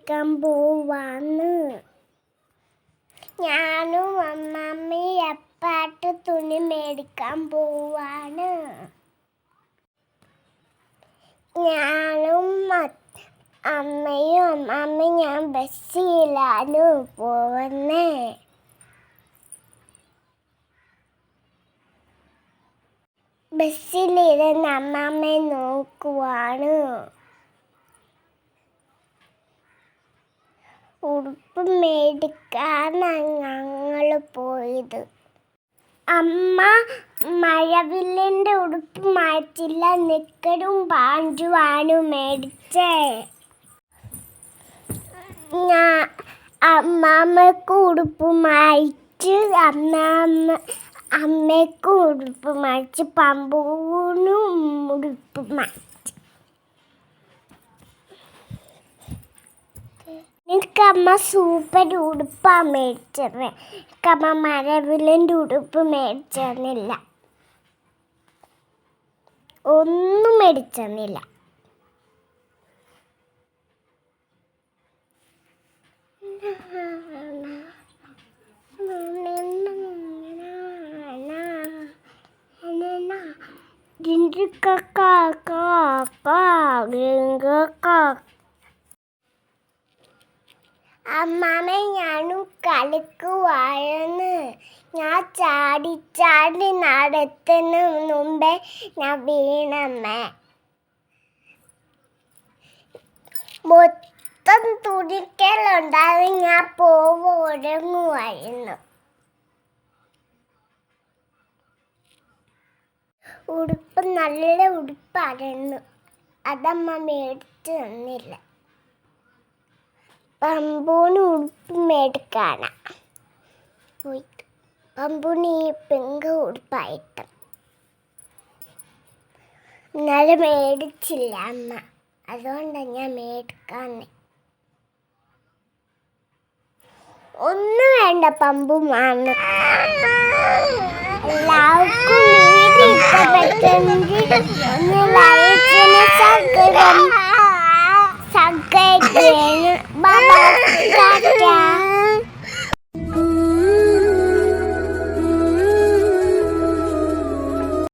മേടിക്കാൻ പോവാന്ന്. ഞാനും അമ്മമ്മയും എപ്പാട്ട് തുണി മേടിക്കാൻ പോവാണ്. ഞാനും അമ്മയും അമ്മമ്മയും ഞാൻ ബസ്സിലാണ് പോവുന്നേ. ബസ്സിലിരുന്ന് അമ്മമ്മയെ നോക്കുവാണ്. ഉടുപ്പ് മേടിക്കാനാണ് ഞങ്ങൾ പോയത്. അമ്മ മഴവില്ലിൻ്റെ ഉടുപ്പ് മാറ്റില്ല, നിക്കറും പാൻറ്റുമാണ് മേടിച്ചേ. അമ്മമ്മക്ക് ഉടുപ്പ് മാറ്റി, അമ്മയ്ക്ക് ഉടുപ്പ് മാറ്റി, പമ്പൂനും ഉടുപ്പ് മാറ്റി. എനിക്കമ്മ സൂപ്പർ ഉടുപ്പാണ് മേടിച്ചത്. എനിക്കമ്മ മഴവില്ലിൻ്റെ ഉടുപ്പ് മേടിച്ചു തന്നില്ല, ഒന്നും മേടിച്ചു തന്നില്ല. അമ്മാമ്മ ഞാനും കളിക്കുവായിരുന്നു. ഞാൻ ചാടി നടത്തുന്ന മുമ്പേ ഞാൻ വീണമ്മ. മൊത്തം തുണിക്കലുണ്ടായിരുന്നു. ഞാൻ ഉറങ്ങുമായിരുന്നു. ഉടുപ്പ് നല്ല ഉടുപ്പായിരുന്നു, അതമ്മ മേടിച്ചു തന്നില്ല. പമ്പൂന് ഉടുപ്പ് മേടിക്കാനാ പോയിട്ട്. പമ്പൂന് ഈ പിങ്ക് ഉടുപ്പായിട്ട് ഇന്നലെ മേടിച്ചില്ല അമ്മ, അതുകൊണ്ടാണ് ഞാൻ മേടിക്കാന്ന്. ഒന്നും വേണ്ട പമ്പുമാണ്. എല്ലാവർക്കും വീഡിയോ ഇഷ്ടപ്പെട്ടെങ്കിൽ ഒന്ന് ലൈക്ക് ചെയ്യണം, സബ്സ്ക്രൈബ് ചെയ്യണം. Bye bye, Tata.